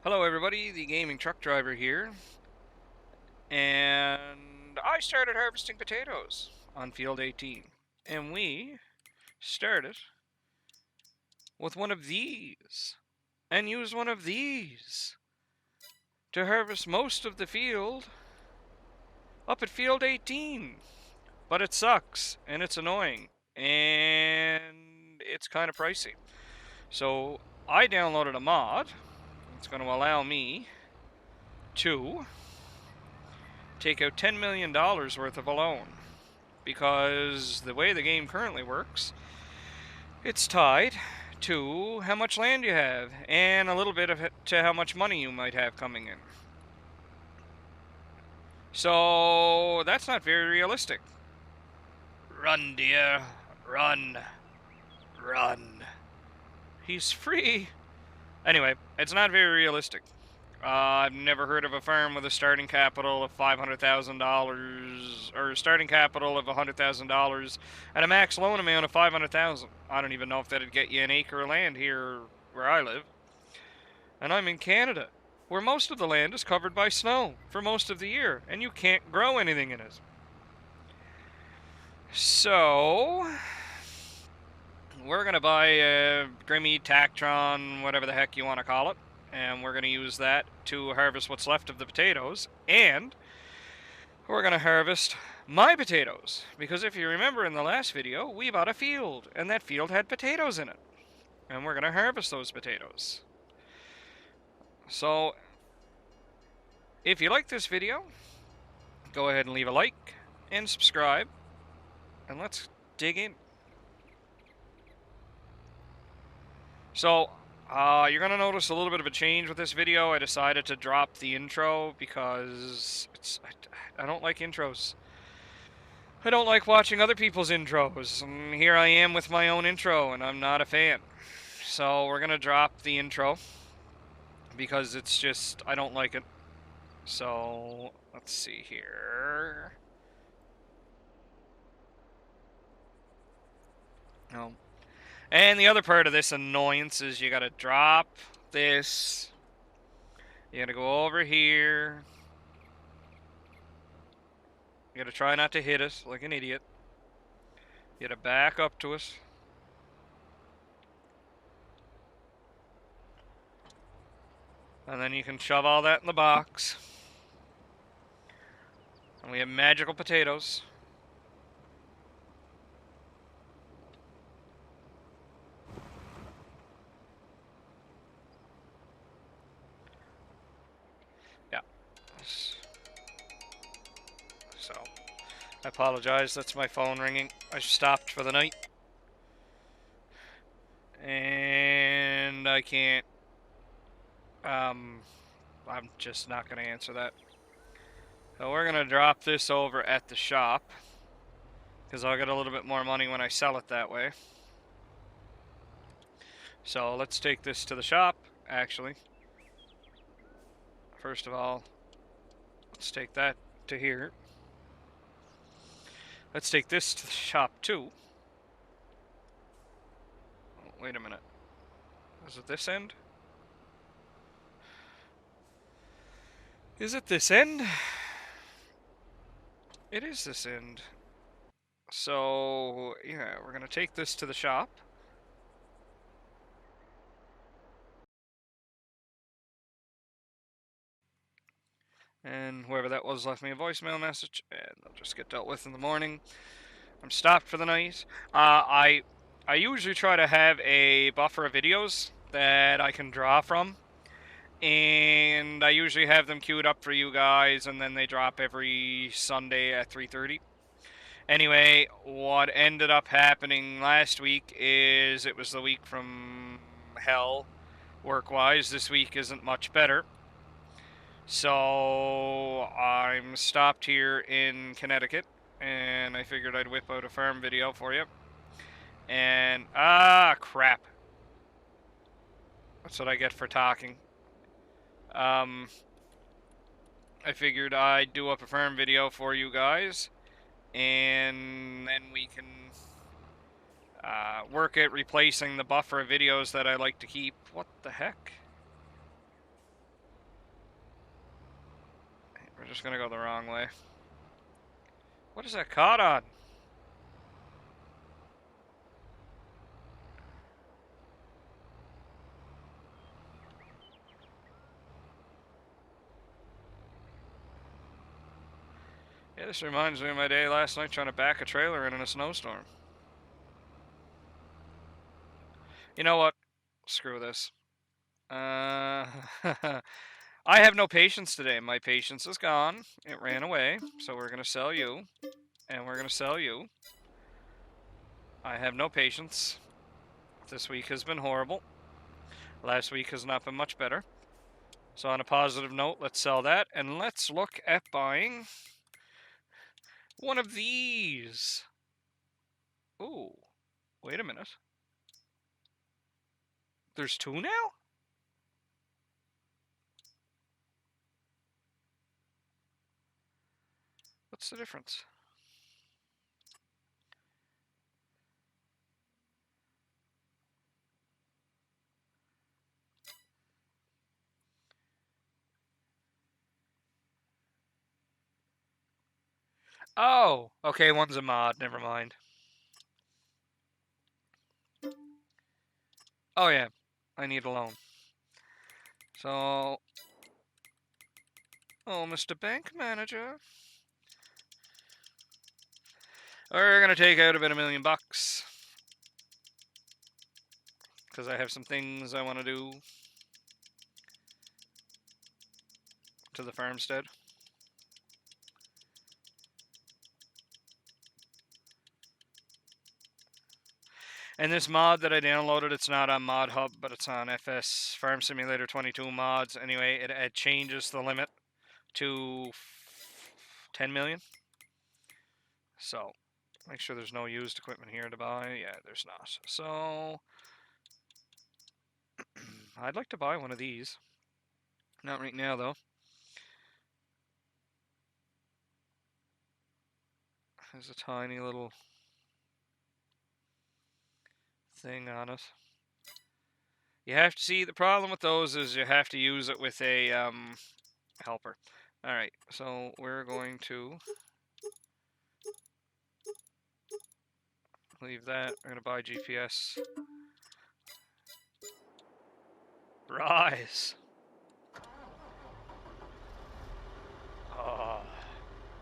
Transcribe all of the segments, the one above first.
Hello everybody, the gaming truck driver here, and I started harvesting potatoes on field 18, and we started with one of these, and used one of these to harvest most of the field up at field 18, but it sucks, and it's annoying, and it's kind of pricey. So I downloaded a mod. It's going to allow me to take out $10 million worth of a loan. Because the way the game currently works, it's tied to how much land you have and a little bit of it to how much money you might have coming in. So that's not very realistic. Run, dear. Run. Run. He's free. Anyway, it's not very realistic. I've never heard of a farm with a starting capital of $500,000 or starting capital of $100,000 and a max loan amount of $500,000. I don't even know if that'd get you an acre of land here where I live. And I'm in Canada, where most of the land is covered by snow for most of the year, and you can't grow anything in it. So we're gonna buy a Grimmy Tactron, whatever the heck you want to call it. And we're going to use that to harvest what's left of the potatoes, and we're going to harvest my potatoes, because if you remember in the last video, we bought a field, and that field had potatoes in it, and we're going to harvest those potatoes. So, if you like this video, go ahead and leave a like, and subscribe, and let's dig in. So, you're going to notice a little bit of a change with this video. I decided to drop the intro because I don't like intros. I don't like watching other people's intros. And here I am with my own intro, and I'm not a fan. So we're going to drop the intro because it's just, I don't like it. So, let's see here. No. And the other part of this annoyance is you gotta drop this. You gotta go over here. You gotta try not to hit it like an idiot. You gotta back up to it. And then you can shove all that in the box. And we have magical potatoes. Yeah. So, I apologize, that's my phone ringing. I stopped for the night. And I can't, I'm just not going to answer that. So we're going to drop this over at the shop, because I'll get a little bit more money when I sell it that way. So let's take this to the shop, actually. First of all, let's take that to here. Let's take this to the shop too. Oh, wait a minute. Is it this end? Is it this end? It is this end. So, yeah, we're going to take this to the shop. And whoever that was left me a voicemail message, and they'll just get dealt with in the morning. I'm stopped for the night. I usually try to have a buffer of videos that I can draw from, and I usually have them queued up for you guys, and then they drop every Sunday at 3:30. Anyway, what ended up happening last week is it was the week from hell, work-wise. This week isn't much better. So I'm stopped here in Connecticut, and I figured I'd whip out a farm video for you. And, crap. That's what I get for talking. I figured I'd do up a farm video for you guys, and then we can work at replacing the buffer of videos that I like to keep. What the heck? We're just gonna go the wrong way. What is that caught on? Yeah, this reminds me of my day last night trying to back a trailer in a snowstorm. You know what? Screw this. I have no patience today. My patience is gone. It ran away. So we're going to sell you. And we're going to sell you. I have no patience. This week has been horrible. Last week has not been much better. So on a positive note, let's sell that. And let's look at buying one of these. Ooh, wait a minute. There's two now? What's the difference? Oh, okay, one's a mod. Never mind. Oh, yeah. I need a loan. So... Oh, Mr. Bank Manager. We're gonna take out about $1 million. Because I have some things I want to do to the farmstead. And this mod that I downloaded, it's not on Mod Hub, but it's on FS Farm Simulator 22 mods. Anyway, it changes the limit to 10 million. So, make sure there's no used equipment here to buy. Yeah, there's not. So, I'd like to buy one of these. Not right now, though. There's a tiny little thing on it. You have to see, the problem with those is you have to use it with a helper. Alright, so we're going to leave that. We're going to buy GPS. Rise! Oh,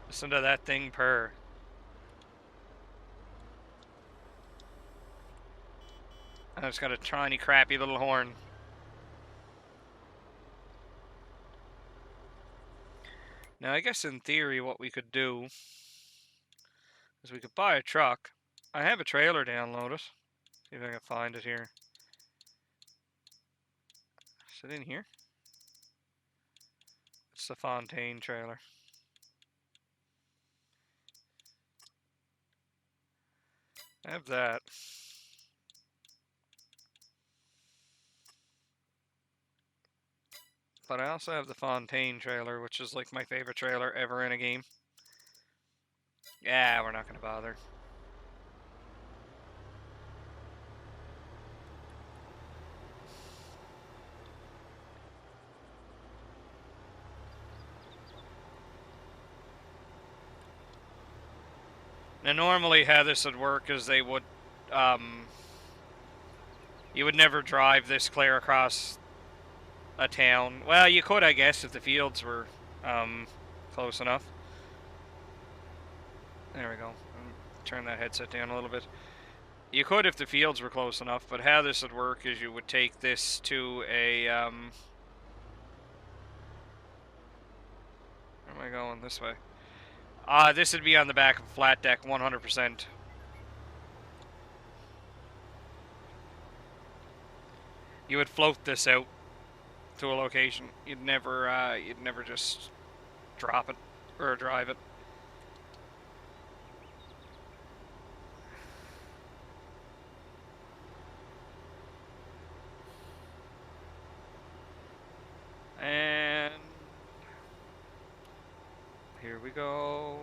listen to that thing purr. And it's got a tiny, crappy little horn. Now, I guess in theory what we could do is we could buy a truck. I have a trailer downloaded. See if I can find it here. Is it in here? It's the Fontaine trailer. I have that. But I also have the Fontaine trailer, which is like my favorite trailer ever in a game. Yeah, we're not going to bother. Now, normally how this would work is they would, you would never drive this clear across a town. Well, you could, I guess, if the fields were, close enough. There we go. Turn that headset down a little bit. You could if the fields were close enough, but how this would work is you would take this to a, where am I going? This way. This would be on the back of a flat deck, 100%. You would float this out to a location. You'd never just drop it or drive it. And here we go.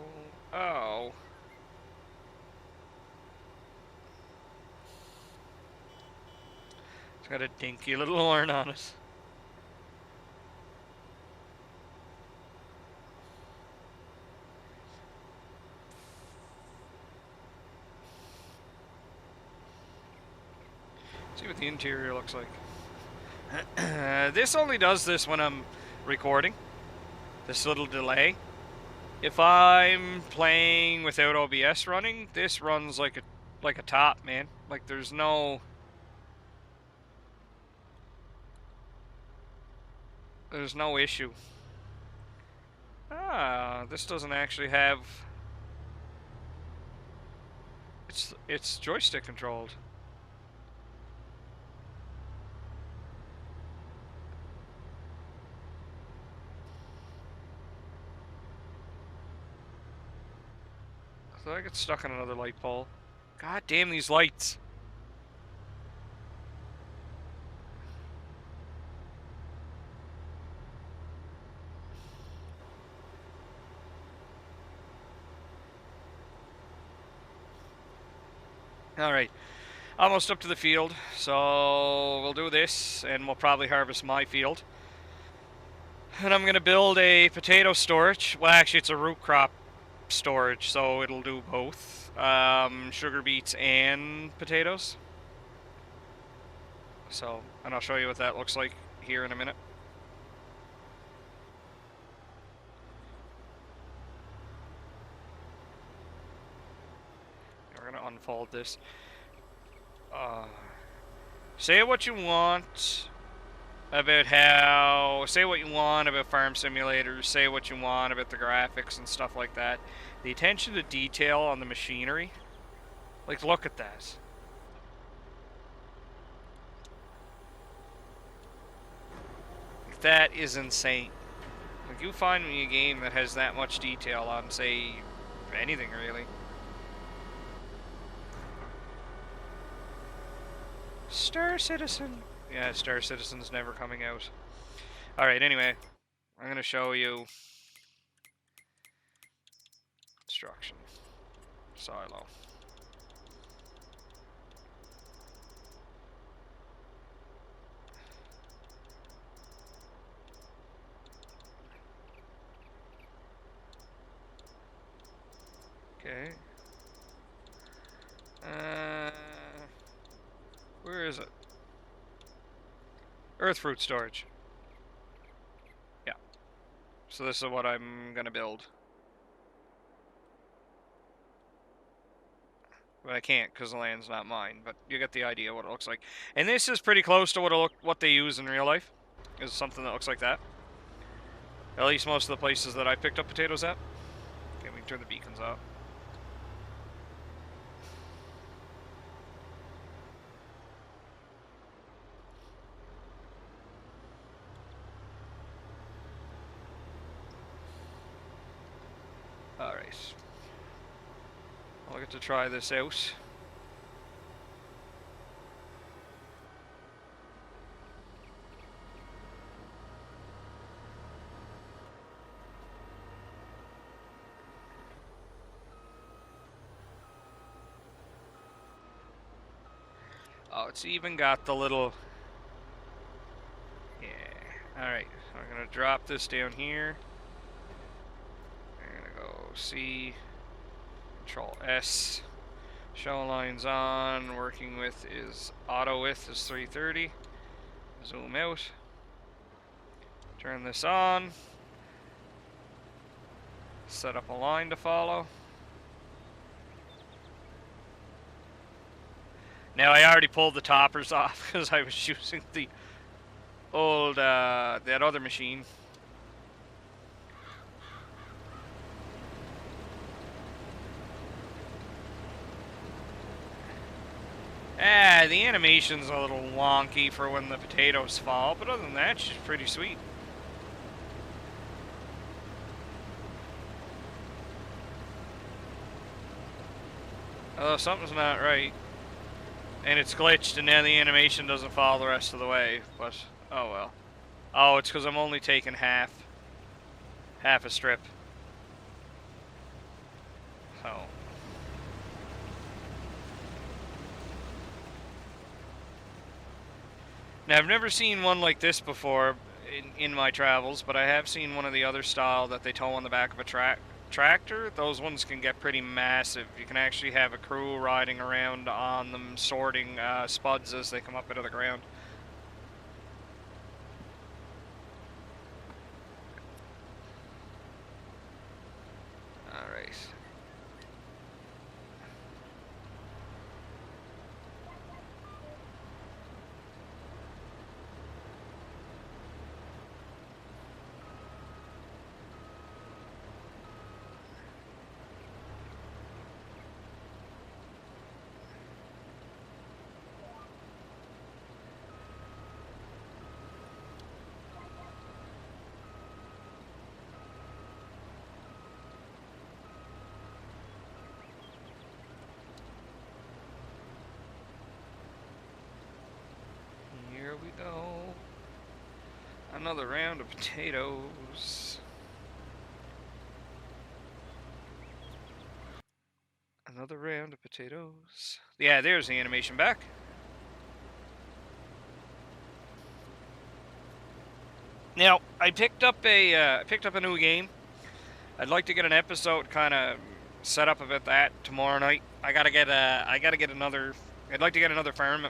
Oh. It's got a dinky little horn on it. See what the interior looks like. This only does this when I'm recording. This little delay. If I'm playing without OBS running, this runs like a top, man. Like there's no issue. Ah, this doesn't actually have. It's joystick controlled. So I get stuck on another light pole. God damn these lights. Alright, almost up to the field, so we'll do this, and we'll probably harvest my field. And I'm going to build a potato storage. Well, actually, it's a root crop storage, so it'll do both. Sugar beets and potatoes. So, and I'll show you what that looks like here in a minute. We're going to unfold this. Say what you want about say what you want about farm simulators, say what you want about the graphics and stuff like that. The attention to detail on the machinery, like look at that. Like, that is insane. Like you find me a game that has that much detail on, say, anything really. Star Citizen. Yeah, Star Citizen's never coming out. Alright, anyway. I'm going to show you construction. Silo. Okay. Where is it? Earth fruit storage. Yeah. So this is what I'm gonna build. But I can't because the land's not mine. But you get the idea what it looks like. And this is pretty close to what they use in real life. Is something that looks like that. At least most of the places that I picked up potatoes at. Okay, we can turn the beacons off. Alright. I'll get to try this out. Oh, it's even got the little... Yeah. Alright, so I'm going to drop this down here. I'm going to go C, Control S. Show lines on, working with is auto width is 330. Zoom out. Turn this on. Set up a line to follow. Now I already pulled the toppers off because I was using the old, that other machine. The animation's a little wonky for when the potatoes fall, but other than that, she's pretty sweet. Although something's not right. And it's glitched, and now the animation doesn't follow the rest of the way, but oh well. Oh, it's because I'm only taking half a strip. So. Now, I've never seen one like this before in my travels, but I have seen one of the other style that they tow on the back of a tractor, those ones can get pretty massive. You can actually have a crew riding around on them, sorting spuds as they come up out of the ground. Alright. Here we go. Another round of potatoes. Another round of potatoes. Yeah, there's the animation back. Now, I picked up a new game. I'd like to get an episode kind of set up about that tomorrow night. I'd like to get another farm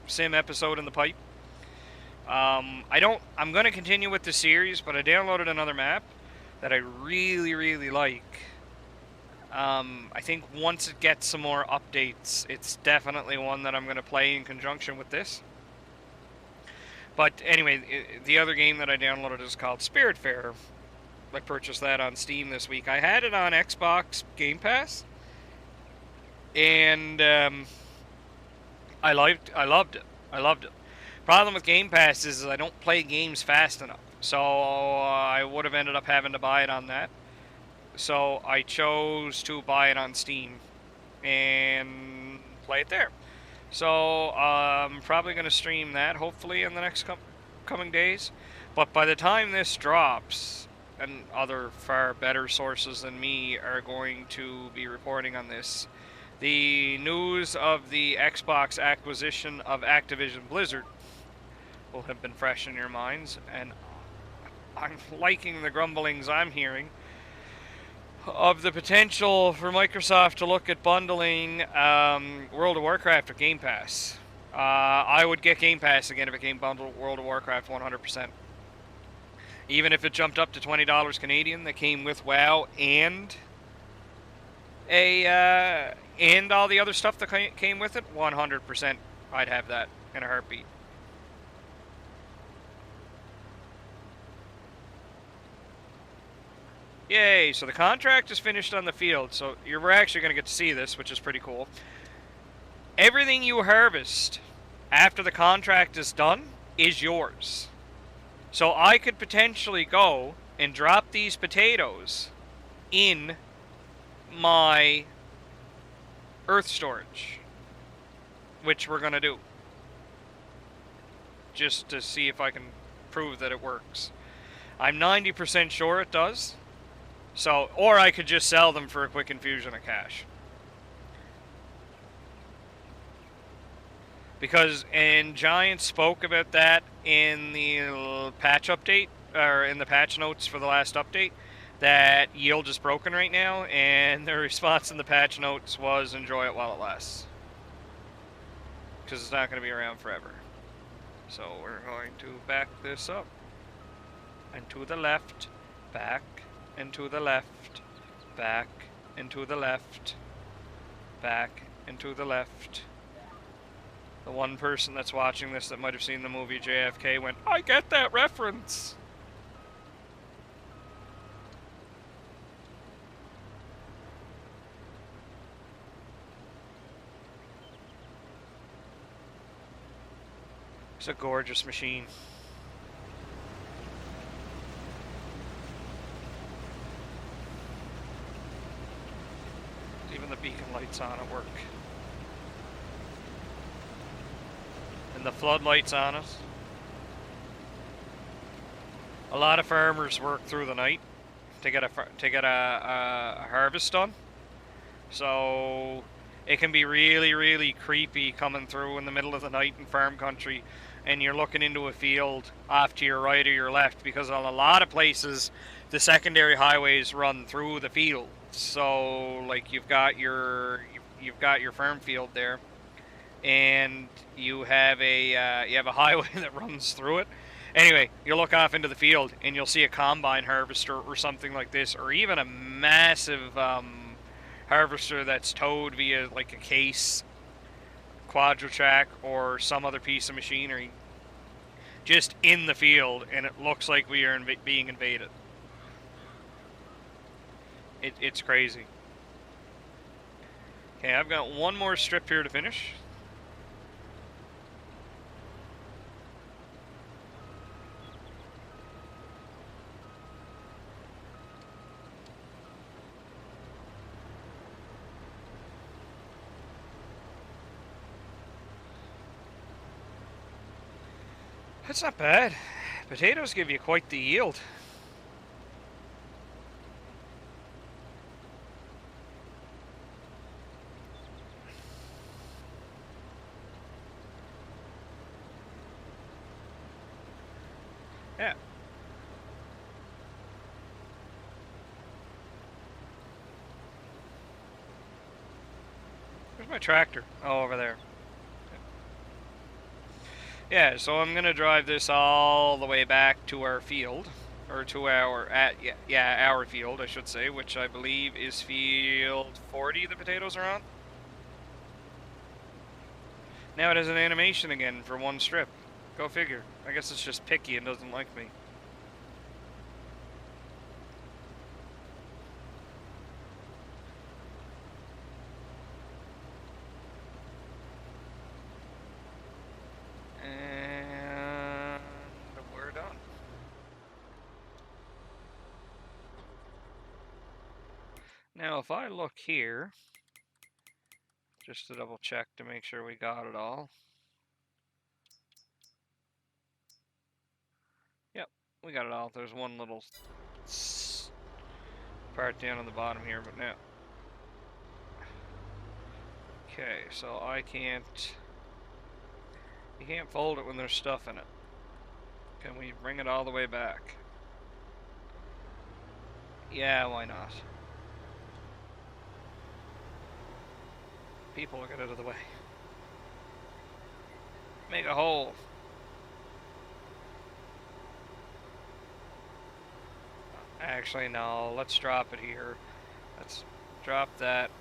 sim episode in the pipe. I'm gonna continue with the series, but I downloaded another map that I really, really like. I think once it gets some more updates, it's definitely one that I'm gonna play in conjunction with this. But anyway, the other game that I downloaded is called Spiritfarer. I purchased that on Steam this week. I had it on Xbox Game Pass, and I loved it. Problem with Game Pass is I don't play games fast enough, so I would have ended up having to buy it on that. So I chose to buy it on Steam and play it there. So I'm probably going to stream that hopefully in the next coming days. But by the time this drops, and other far better sources than me are going to be reporting on this, the news of the Xbox acquisition of Activision Blizzard will have been fresh in your minds, and I'm liking the grumblings I'm hearing of the potential for Microsoft to look at bundling World of Warcraft with Game Pass. I would get Game Pass again if it came bundled World of Warcraft 100%. Even if it jumped up to $20 Canadian, that came with WoW and and all the other stuff that came with it, 100%. I'd have that in a heartbeat. Yay, so the contract is finished on the field, so we're actually going to get to see this, which is pretty cool. Everything you harvest after the contract is done is yours. So I could potentially go and drop these potatoes in my earth storage, which we're going to do, just to see if I can prove that it works. I'm 90% sure it does. So, or I could just sell them for a quick infusion of cash. Because, and Giant spoke about that in the patch update, or in the patch notes for the last update, that yield is broken right now, and the response in the patch notes was enjoy it while it lasts. Because it's not going to be around forever. So we're going to back this up. And to the left, back, and to the left, back, and to the left, back, and to the left. The one person that's watching this that might have seen the movie JFK went, I get that reference! It's a gorgeous machine. Even the beacon lights on at work. And the floodlights on us. A lot of farmers work through the night to get a harvest done. So it can be really, really creepy coming through in the middle of the night in farm country and you're looking into a field off to your right or your left, because on a lot of places the secondary highways run through the field. So like you've got your farm field there, and you have a highway that runs through it. Anyway, you look off into the field and you'll see a combine harvester or something like this, or even a massive harvester that's towed via like a case, quadra-track, or some other piece of machinery, just in the field, and it looks like we are being invaded. It's crazy. Okay, I've got one more strip here to finish. That's not bad. Potatoes give you quite the yield. Yeah. Where's my tractor? Oh, over there. Yeah, so I'm gonna drive this all the way back to our field, or to our our field, I should say, which I believe is field 40. The potatoes are on. Now it has an animation again for one strip. Go figure. I guess it's just picky and doesn't like me. Now, if I look here, just to double check to make sure we got it all. Yep, we got it all. There's one little part down on the bottom here, but now. Okay, so I can't. You can't fold it when there's stuff in it. Can we bring it all the way back? Yeah, why not? People will get out of the way. Make a hole. Actually, no. Let's drop it here. Let's drop that.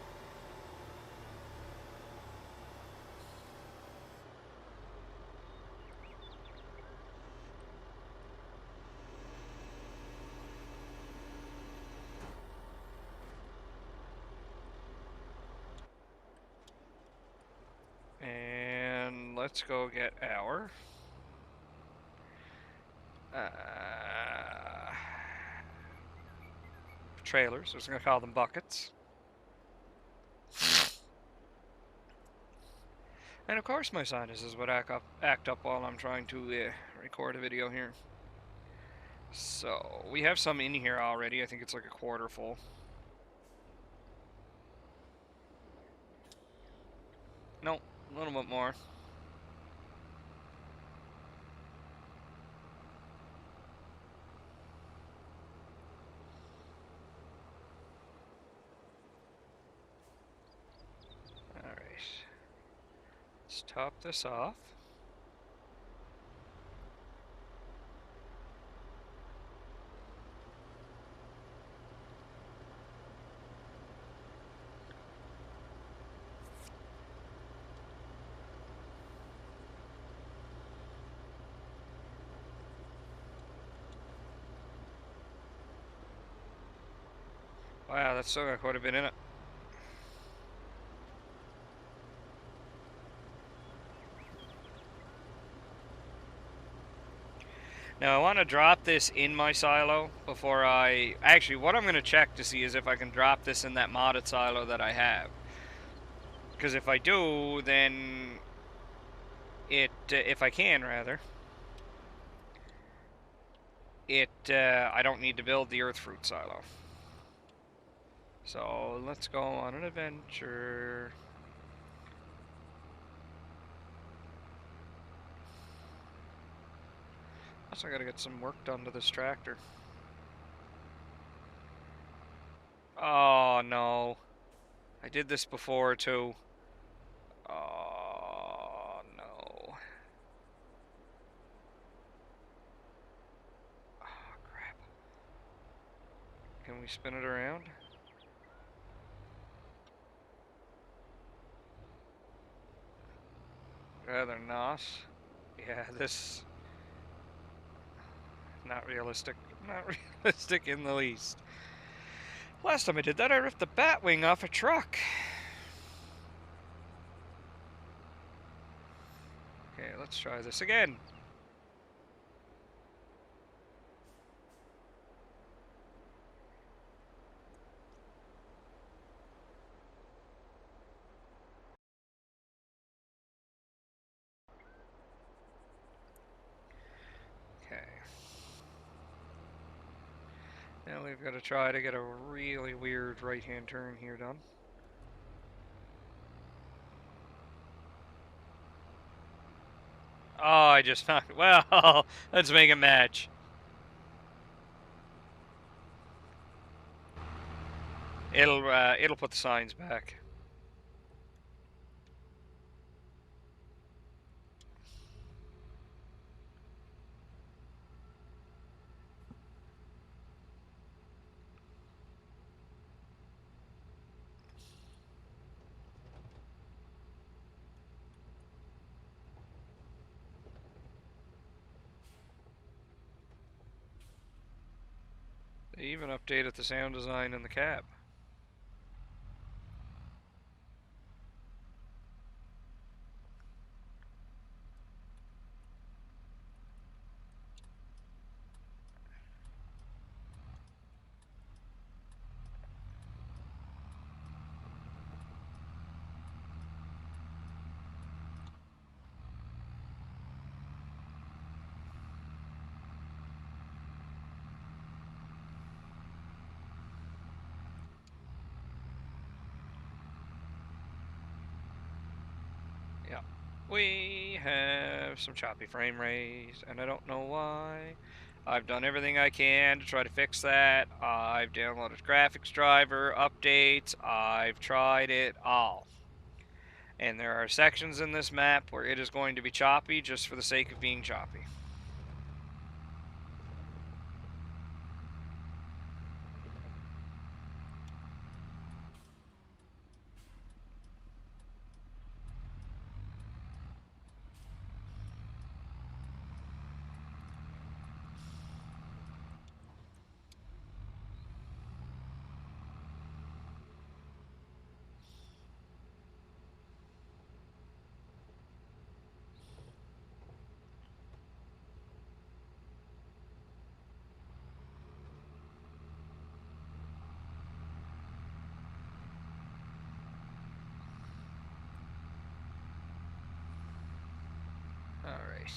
And let's go get our trailers. I was going to call them buckets. And of course my sinuses would act up while I'm trying to record a video here. So, we have some in here already. I think it's like a quarter full. Nope, a little bit more. Alright. Let's top this off. Wow, that's still got quite a bit in it. Now I want to drop this in my silo before I... Actually, what I'm going to check to see is if I can drop this in that modded silo that I have. Because if I do, then if I can, rather, I don't need to build the earth fruit silo. So let's go on an adventure. Also, I gotta get some work done to this tractor. Oh, no. I did this before, too. Oh, no. Oh, crap. Can we spin it around? Rather not. Yeah, this... Not realistic. Not realistic in the least. Last time I did that, I ripped the bat wing off a truck. Okay, let's try this again. Okay. Now we've got to try to get a really weird right-hand turn here done. Oh, I just knocked. Well, let's make a match. It'll put the signs back. They even updated the sound design in the cab. Yeah. We have some choppy frame rates, and I don't know why. I've done everything I can to try to fix that. I've downloaded graphics driver, updates, I've tried it all. And there are sections in this map where it is going to be choppy just for the sake of being choppy. Alright.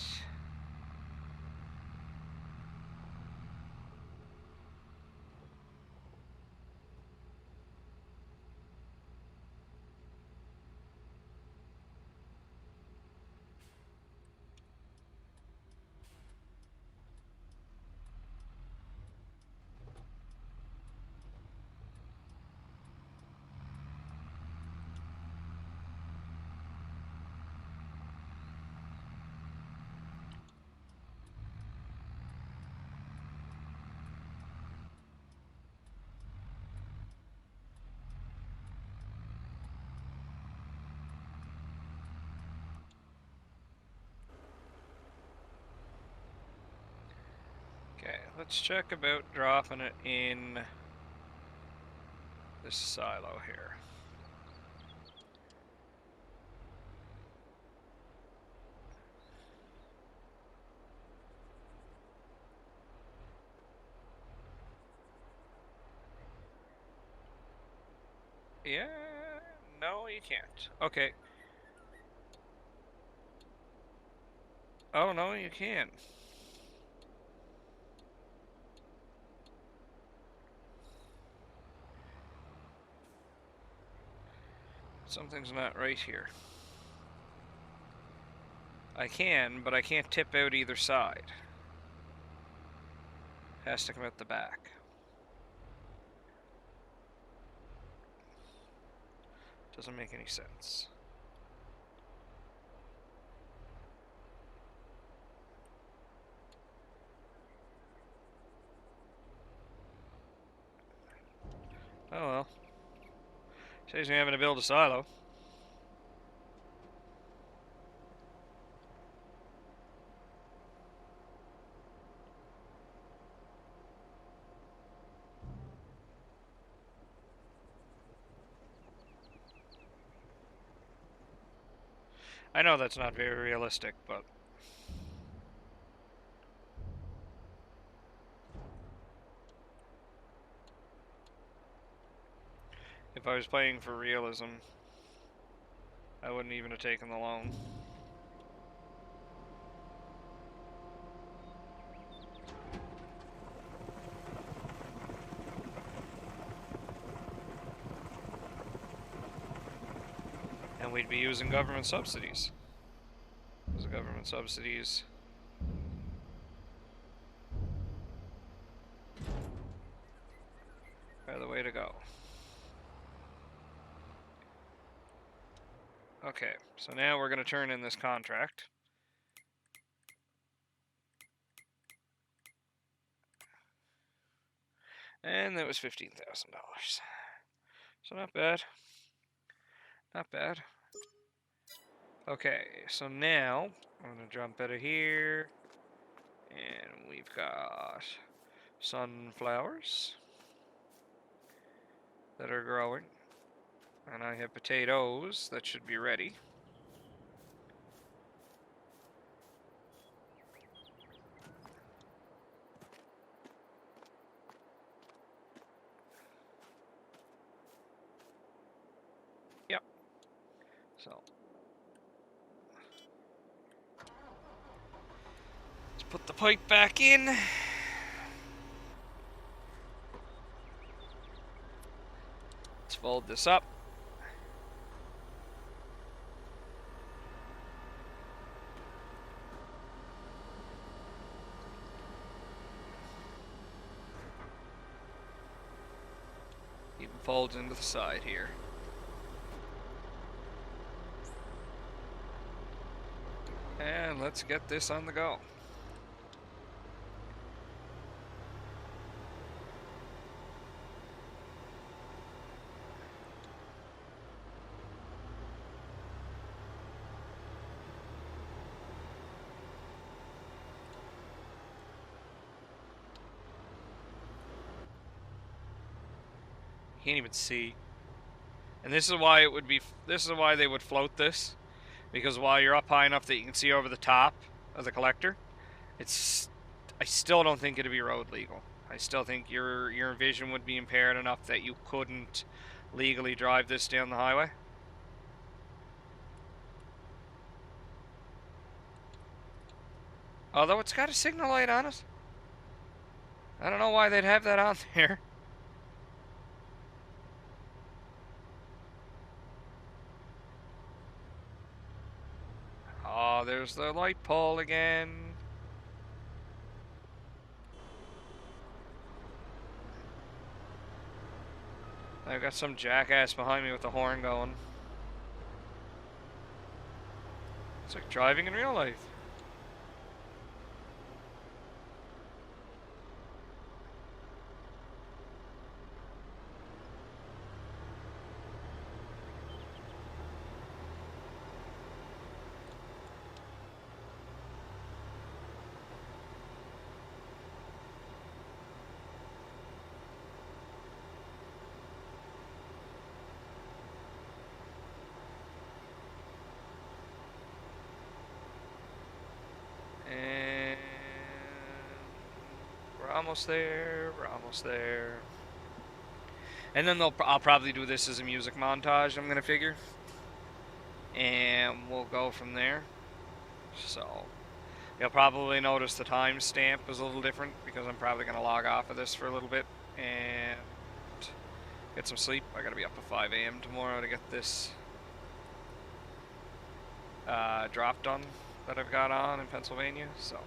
Okay, let's check about dropping it in this silo here. Yeah, no, you can't. Okay. Oh, no, you can. Something's not right here. I can, but I can't tip out either side. Has to come out the back. Doesn't make any sense. Oh well. Saves me having to build a silo. I know that's not very realistic, but if I was playing for realism, I wouldn't even have taken the loan. And we'd be using government subsidies. Because the government subsidies are the way to go. Okay, so now we're going to turn in this contract. And that was $15,000. So not bad. Not bad. Okay, so now I'm going to jump out of here. And we've got sunflowers that are growing. And I have potatoes that should be ready. Yep. So let's put the pipe back in. Let's fold this up. Even folds into the side here. And let's get this on the go. Can't even see. And this is why it would be, this is why they would float this. Because while you're up high enough that you can see over the top of the collector, it's, I still don't think it'd be road legal. I still think your vision would be impaired enough that you couldn't legally drive this down the highway. Although it's got a signal light on it. I don't know why they'd have that on there. Oh, there's the light pole again. I've got some jackass behind me with the horn going. It's like driving in real life. And we're almost there. We're almost there. And then I'll probably do this as a music montage, I'm gonna figure. And we'll go from there. So you'll probably notice the timestamp is a little different because I'm probably gonna log off of this for a little bit and get some sleep. I gotta be up at 5 a.m. tomorrow to get this drop done that I've got on in Pennsylvania. So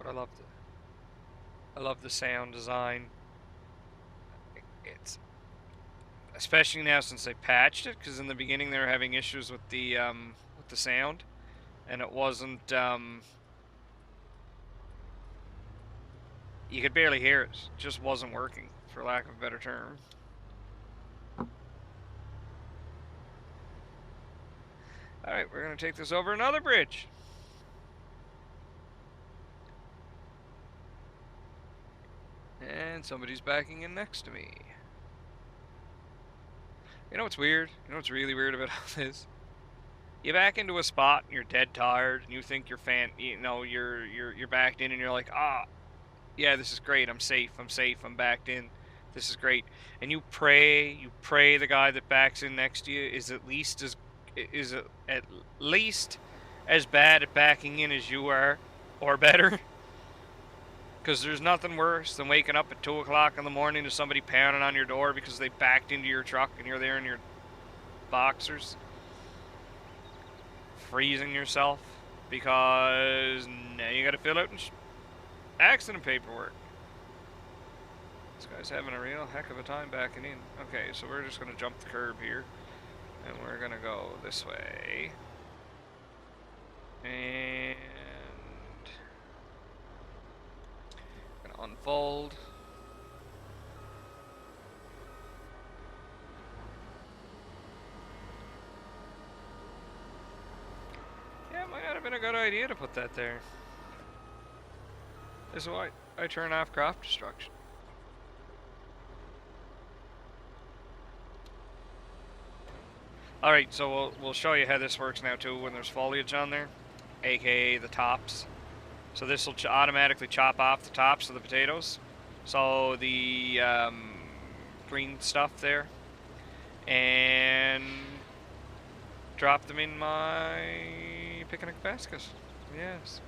But I love the sound design. It's especially now since they patched it, because in the beginning they were having issues with the sound, and it wasn't you could barely hear it. It just wasn't working, for lack of a better term. Alright, we're going to take this over another bridge. And somebody's backing in next to me. You know what's weird? You know what's really weird about all this? You back into a spot and you're dead tired and you think you're you're backed in and you're like, ah, yeah, this is great. I'm safe. I'm backed in. This is great. And you pray the guy that backs in next to you is at least as bad at backing in as you are, or better. Because there's nothing worse than waking up at 2 o'clock in the morning to somebody pounding on your door because they backed into your truck and you're there in your boxers, freezing yourself because now you got to fill out accident paperwork. This guy's having a real heck of a time backing in. Okay, so we're just going to jump the curb here, and we're going to go this way. And going to unfold. Yeah, it might not have been a good idea to put that there. This is why I turn off crop destruction. Alright, so we'll show you how this works now too when there's foliage on there, aka the tops. So this will automatically chop off the tops of the potatoes, so the green stuff there, and drop them in my picnic basket. Yes.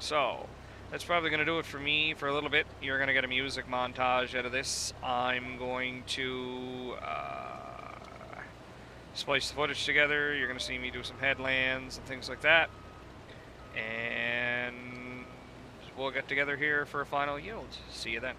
So that's probably going to do it for me for a little bit. You're going to get a music montage out of this. I'm going to splice the footage together. You're going to see me do some headlands and things like that. And we'll get together here for a final yield. See you then.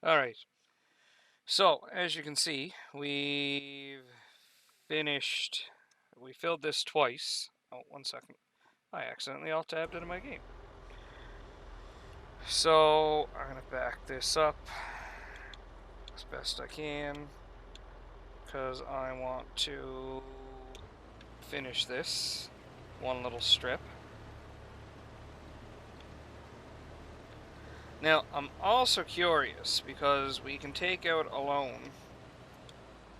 Alright. So, as you can see, we've finished. We filled this twice. Oh, 1 second. I accidentally alt-tabbed into my game. So, I'm going to back this up as best I can, because I want to finish this one little strip. Now, I'm also curious, because we can take out a loan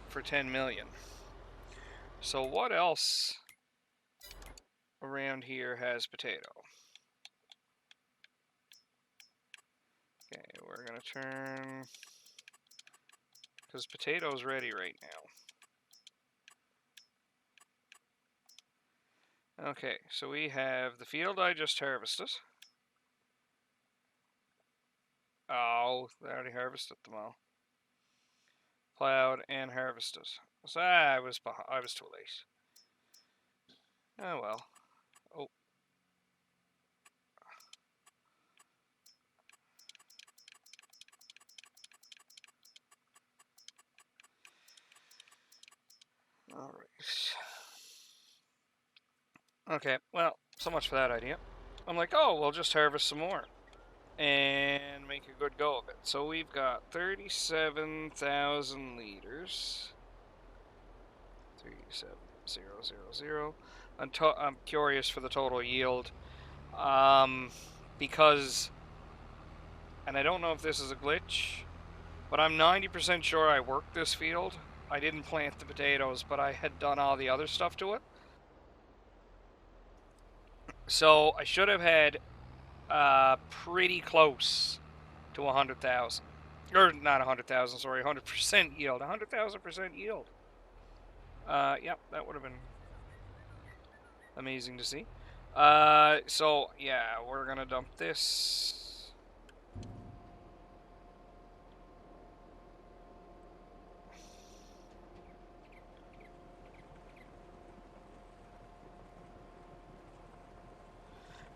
for 10 million. So what else around here has potato? Okay, we're going to turn, because potato's ready right now. Okay, so we have the field I just harvested. Oh, they already harvested them all. Plowed and harvested. So I was too late. Oh well. Oh. All right. Okay, well, so much for that idea. I'm like, oh, we'll just harvest some more and make a good go of it. So we've got 37,000 liters. 37,000. I'm curious for the total yield, because, and I don't know if this is a glitch, but I'm 90% sure I worked this field. I didn't plant the potatoes, but I had done all the other stuff to it. So I should have had pretty close to 100,000. Or not 100,000, sorry, 100% yield. 100,000% yield. Yep, that would have been amazing to see. So, yeah, we're going to dump this.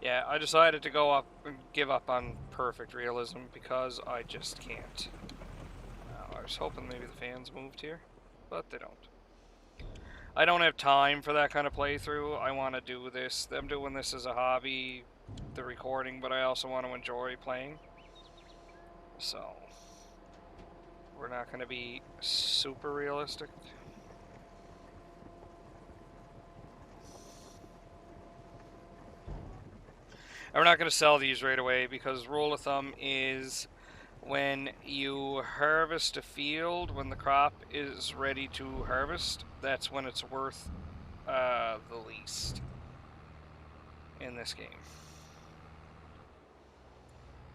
Yeah, I decided to go up and give up on perfect realism because I just can't. I was hoping maybe the fans moved here, but they don't. I don't have time for that kind of playthrough. I want to do this. I'm doing this as a hobby, the recording, but I also want to enjoy playing. So, we're not going to be super realistic. And we're not going to sell these right away because rule of thumb is when you harvest a field, when the crop is ready to harvest, that's when it's worth the least in this game.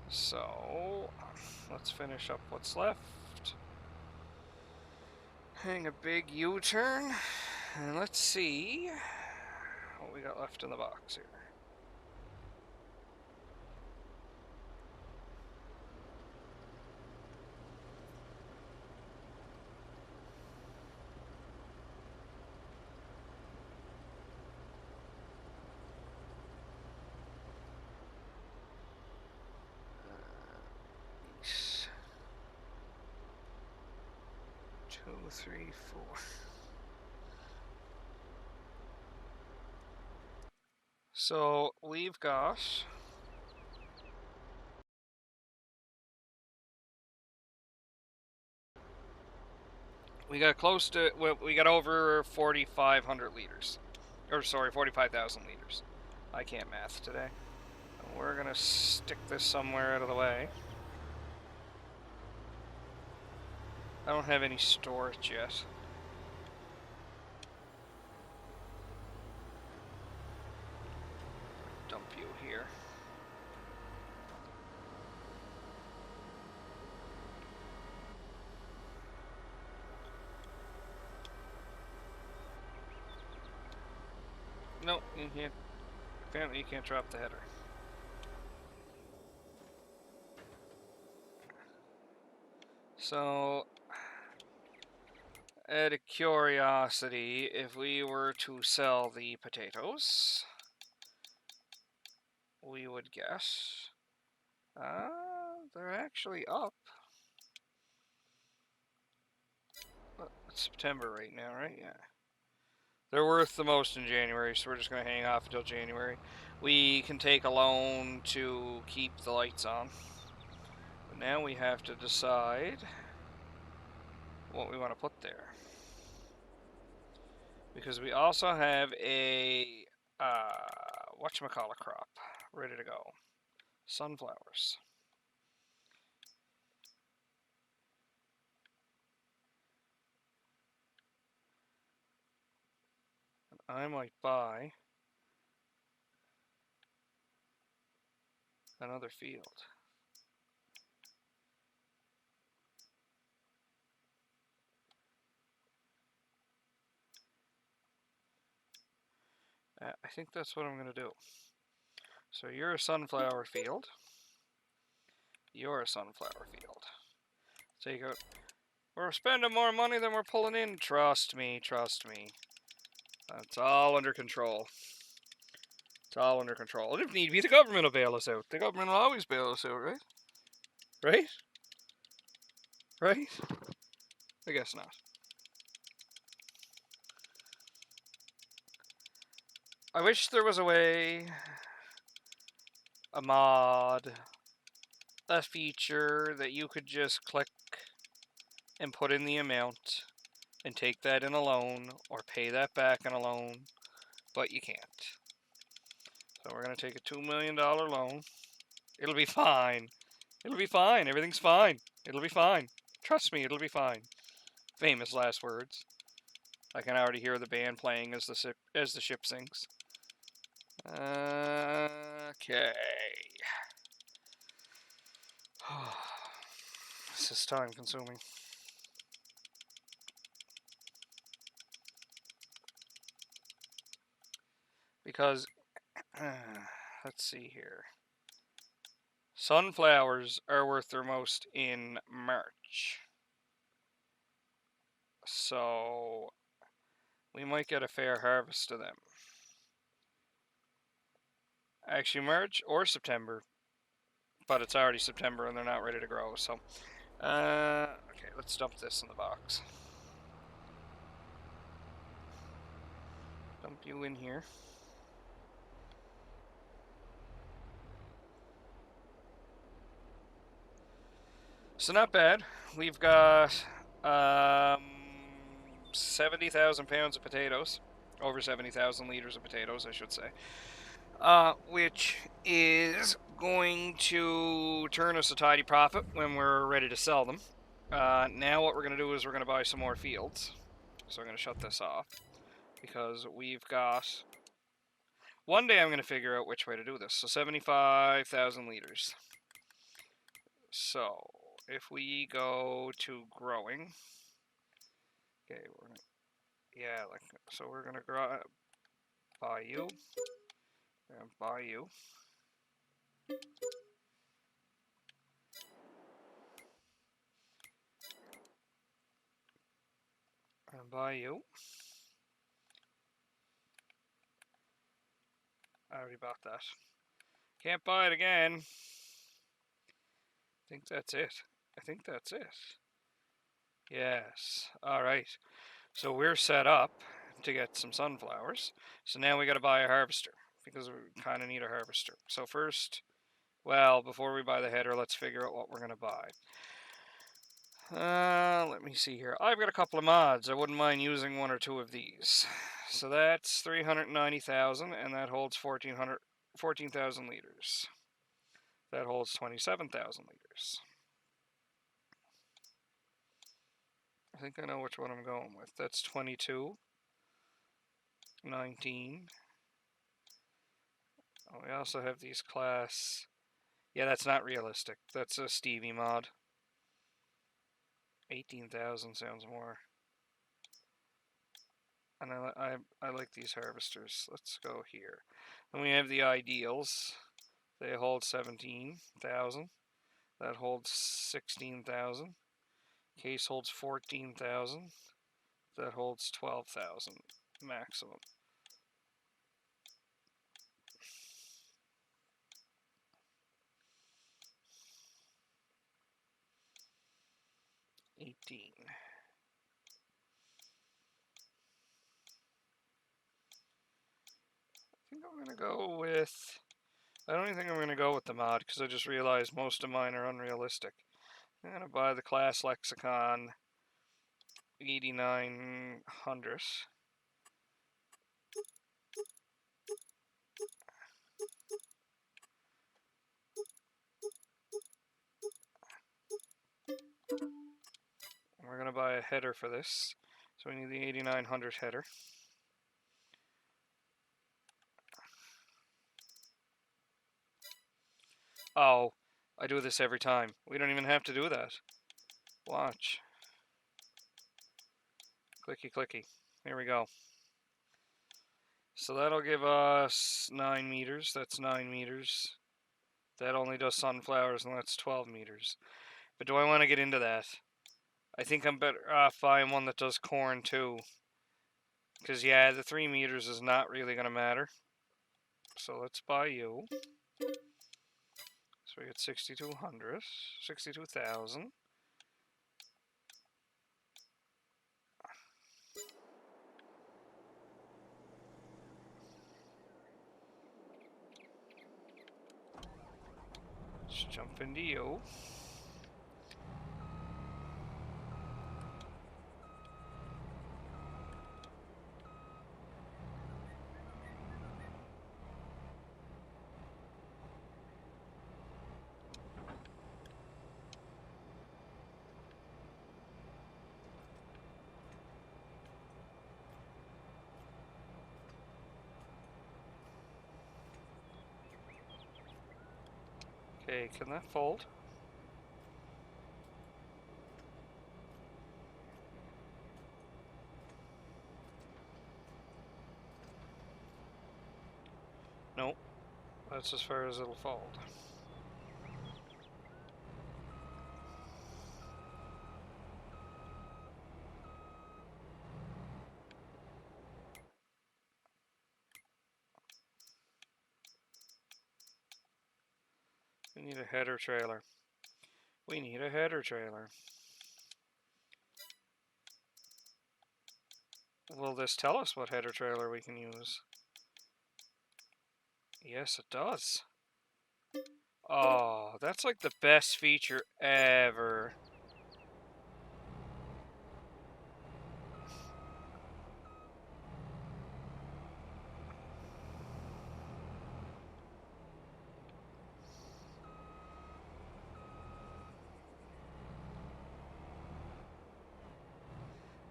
So, let's finish up what's left. Hang a big U-turn, and let's see what we got left in the box here. Two, three, four. So we've got close to, well, we got over 4,500 liters. Or sorry, 45,000 liters. I can't math today. We're gonna stick this somewhere out of the way. I don't have any storage yet. Dump you here. Nope, you can't. Apparently you can't drop the header. So, out of curiosity, if we were to sell the potatoes, we would guess. They're actually up. It's September right now, right? Yeah. They're worth the most in January, so we're just going to hang off until January. We can take a loan to keep the lights on. But now we have to decide what we want to put there. Because we also have a whatchamacallit crop ready to go. Sunflowers. And I might buy another field. I think that's what I'm going to do. So you're a sunflower field. You're a sunflower field. Take out. We're spending more money than we're pulling in. Trust me, trust me. It's all under control. It's all under control. If need be, the government will bail us out. The government will always bail us out, right? Right? Right? I guess not. I wish there was a way, a mod, a feature that you could just click and put in the amount and take that in a loan or pay that back in a loan, but you can't. So we're going to take a $2 million loan. It'll be fine. It'll be fine. Everything's fine. It'll be fine. Trust me, it'll be fine. Famous last words. I can already hear the band playing as the ship sinks. Okay. This is time consuming. Because, let's see here. Sunflowers are worth their most in March. So, we might get a fair harvest of them. Actually, March or September. But it's already September and they're not ready to grow, so. Okay, let's dump this in the box. Dump you in here. So not bad. We've got 70,000 pounds of potatoes. Over 70,000 liters of potatoes, I should say. Which is going to turn us a tidy profit when we're ready to sell them. Now what we're going to do is we're going to buy some more fields. So I'm going to shut this off. Because we've got... One day I'm going to figure out which way to do this. So 75,000 liters. So, if we go to growing... Okay, we're gonna... Yeah, like... So we're going to buy you. We're going to buy you. I'm going to buy you. I already bought that. Can't buy it again. I think that's it. I think that's it. Yes. Alright. So we're set up to get some sunflowers. So now we got to buy a harvester. Because we kind of need a harvester. So first, well, before we buy the header, let's figure out what we're going to buy. Let me see here. I've got a couple of mods. I wouldn't mind using one or two of these. So that's 390,000, and that holds 14,000 liters. That holds 27,000 liters. I think I know which one I'm going with. That's 22, 19. Oh, we also have these class... Yeah, that's not realistic. That's a Stevie mod. 18,000 sounds more. And I like these harvesters. Let's go here. Then we have the ideals. They hold 17,000. That holds 16,000. Case holds 14,000. That holds 12,000 maximum. $18. I'm going to go with... I don't even think I'm going to go with the mod, because I just realized most of mine are unrealistic. I'm going to buy the Class Lexicon 8900. We're going to buy a header for this. So we need the 8900 header. Oh, I do this every time. We don't even have to do that. Watch. Clicky, clicky. Here we go. So that'll give us 9 meters. That's 9 meters. That only does sunflowers, and that's 12 meters. But do I want to get into that? I think I'm better off buying one that does corn too. Because, yeah, the 3 meters is not really going to matter. So let's buy you. So we get 6,200, 62,000. Let's jump into you. Okay, can that fold? Nope. That's as far as it'll fold. We need a header trailer. We need a header trailer. Will this tell us what header trailer we can use? Yes, it does. Oh, that's like the best feature ever.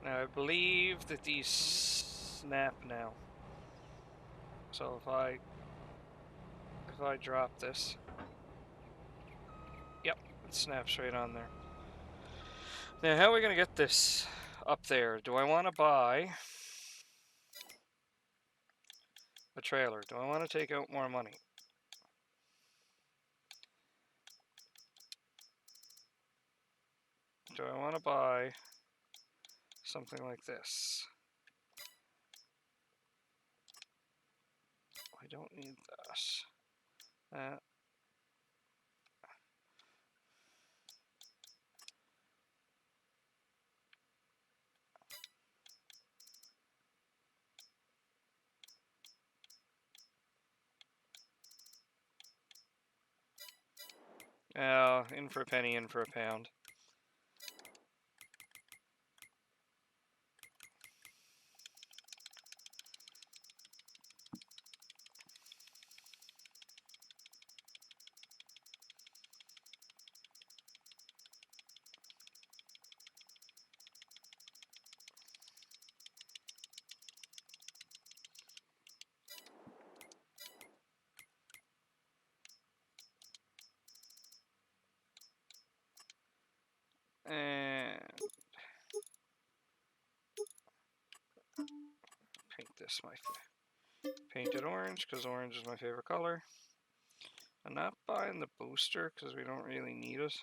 Now, I believe that these snap now. So if I drop this, yep, it snaps right on there. Now, how are we going to get this up there? Do I want to buy a trailer? Do I want to take out more money? Do I want to buy something like this? I don't need that. In for a penny, in for a pound. And paint this paint it orange, because orange is my favorite color. I'm not buying the booster because we don't really need it.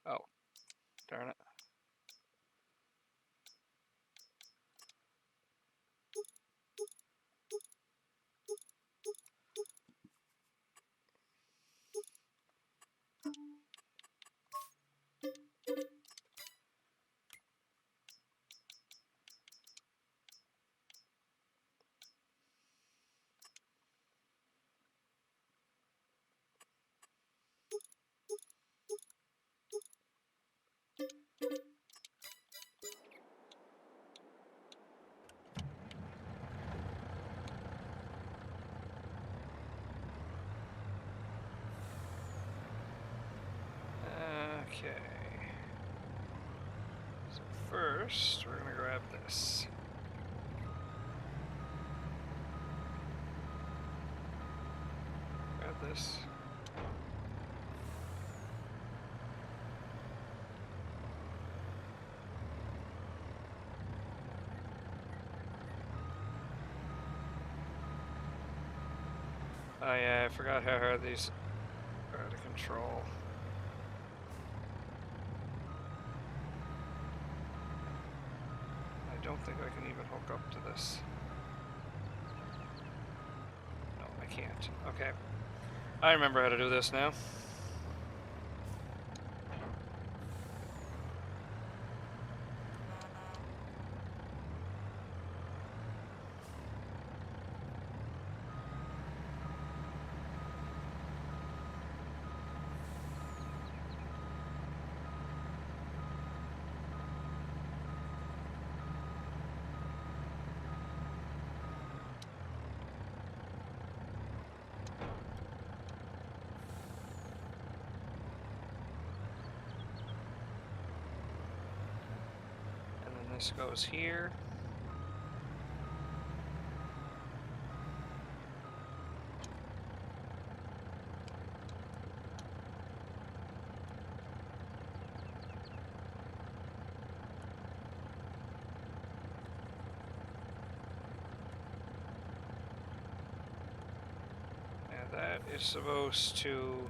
Oh, darn it. first, we're gonna grab this. Grab this. Oh yeah, I forgot how hard these are to control. I don't think I can even hook up to this. No, I can't. Okay. I remember how to do this now. This goes here. And that is supposed to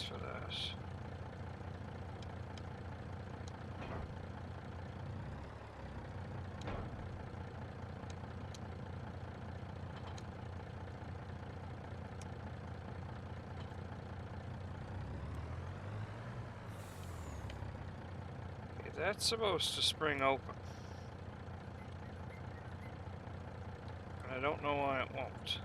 for that. Okay, that's supposed to spring open. And I don't know why it won't.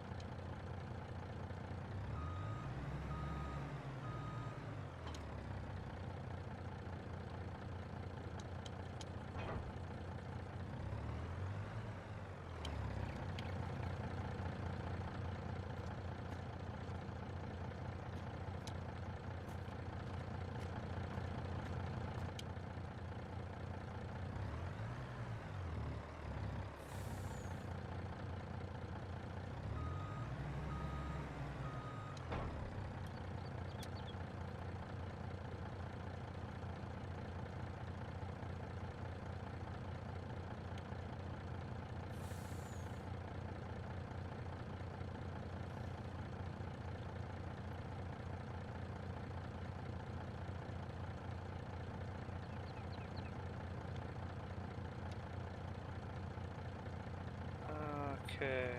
Okay.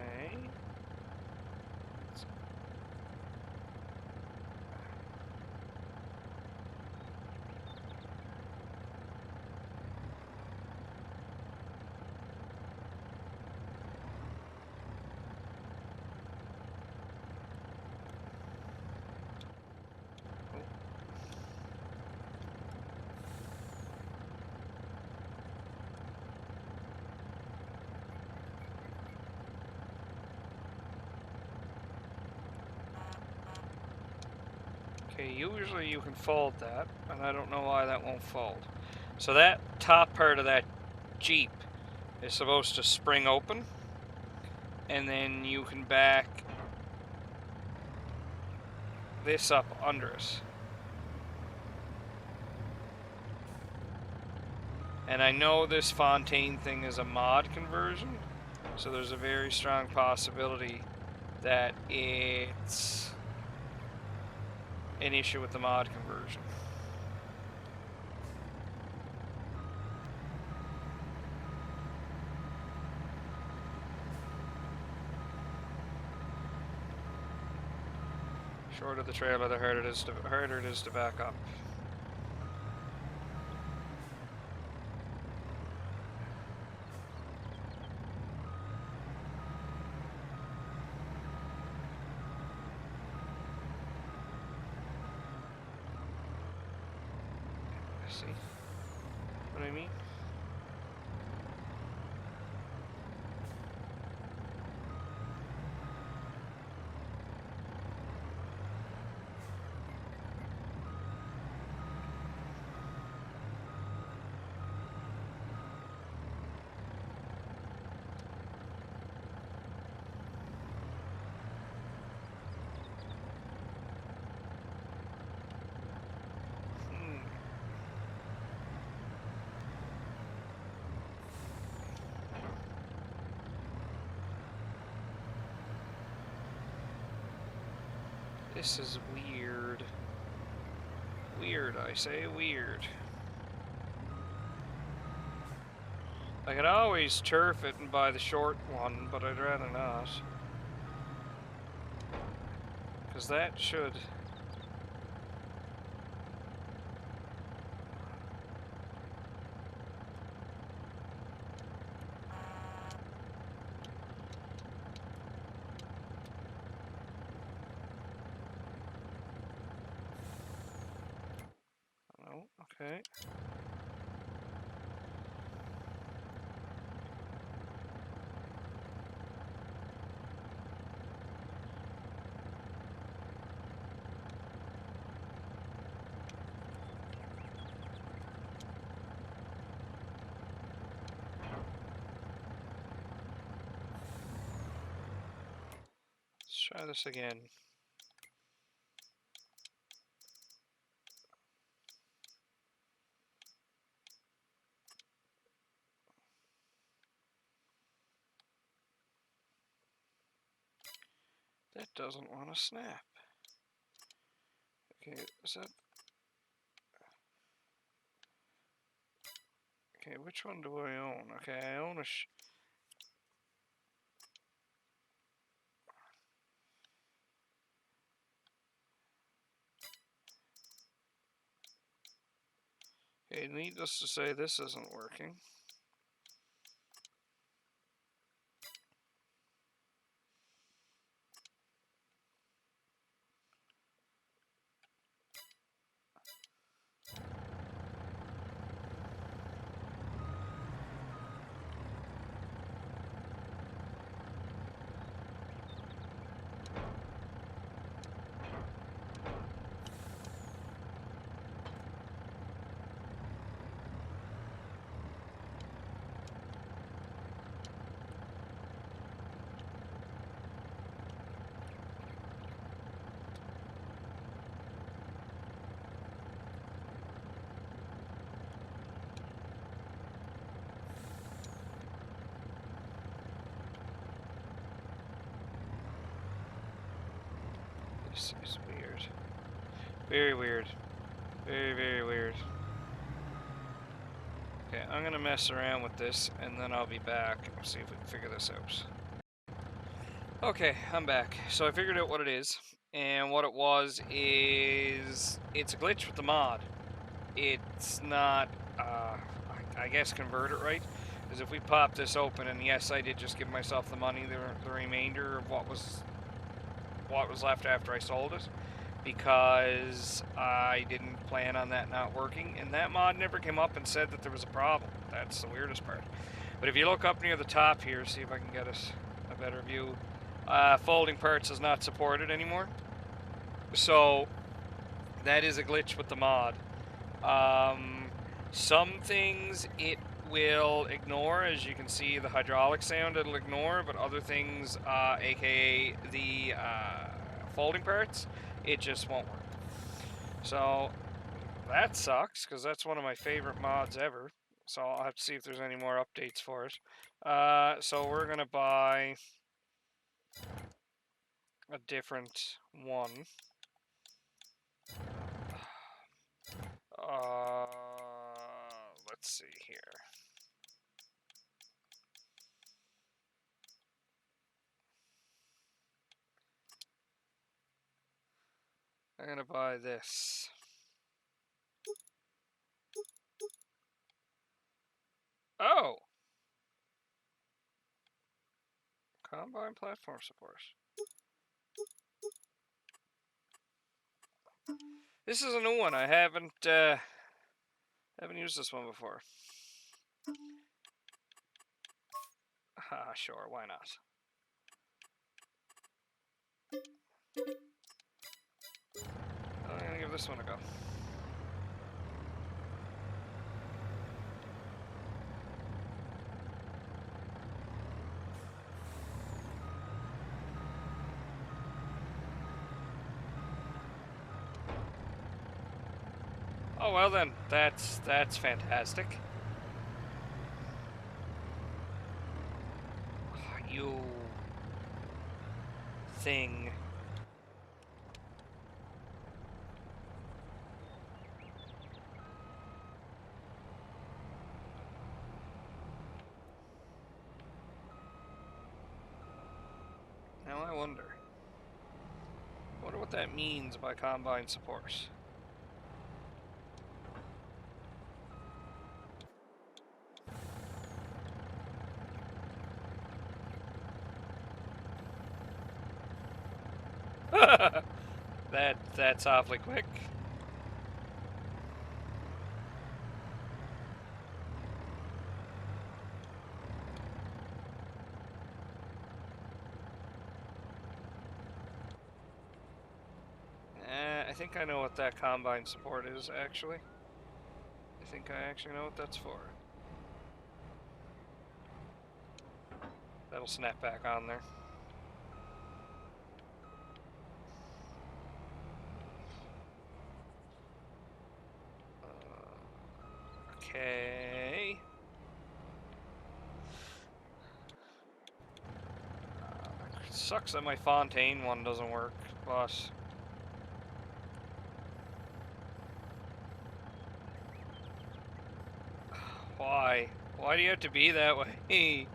Okay, usually you can fold that, and I don't know why that won't fold. So that top part of that Jeep is supposed to spring open, and then you can back this up under it. And I know this Fontaine thing is a mod conversion, so there's a very strong possibility that it's an issue with the mod conversion. Shorter the trailer, the harder it is to back up. See what I mean? This is weird. Weird, I say, weird. I could always turf it and buy the short one, but I'd rather not. Because that should... Oh, okay. Let's try this again. That doesn't want to snap. Okay, is that... Okay, which one do I own? Okay, I own a Okay, needless to say, this isn't working. This is weird. Very weird. Very, very weird. Okay, I'm gonna mess around with this, and then I'll be back and see if we can figure this out. Okay, I'm back. So I figured out what it is, and what it was is it's a glitch with the mod. It's not, I guess, convert it right. Because if we pop this open, and yes, I did just give myself the money, the remainder of what was left after I sold it, because I didn't plan on that not working, and that mod never came up and said that there was a problem. That's the weirdest part. But if you look up near the top here, see if I can get us a better view, folding parts is not supported anymore. So that is a glitch with the mod. Some things it will ignore, as you can see the hydraulic sound it'll ignore, but other things, aka the folding parts, it just won't work. So that sucks, because that's one of my favorite mods ever. So I'll have to see if there's any more updates for it. So we're gonna buy a different one. Let's see here. I'm gonna buy this. Oh! Combine platform support. This is a new one. I haven't used this one before. Sure, why not? I'm gonna give this one a go. Oh well then, that's fantastic. You thing. wonder. I wonder what that means by combine support. That's awfully quick. I think I know what that combine support is, actually. I think I actually know what that's for. That'll snap back on there. Okay. Sucks that my Fontaine one doesn't work, but... Why? Why do you have to be that way?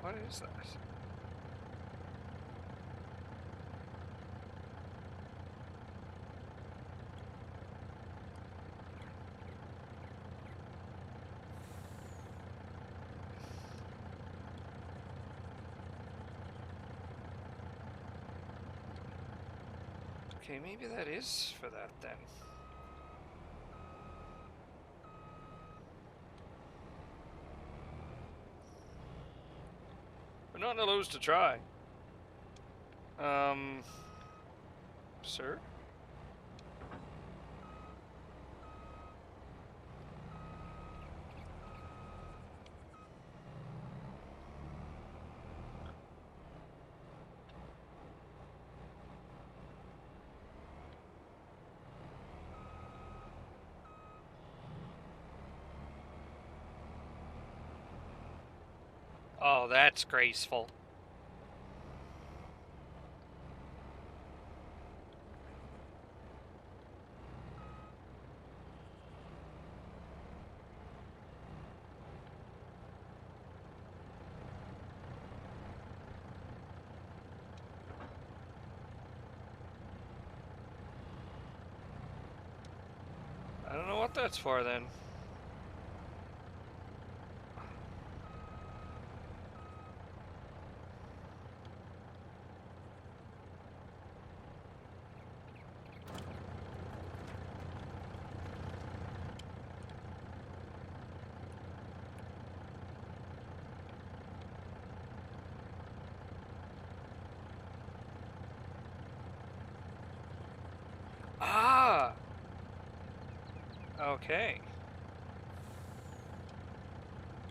What is that? Okay, maybe that is for that then. But nothing to lose to try. Sir? Oh, that's graceful. I don't know what that's for then. Ah! Okay.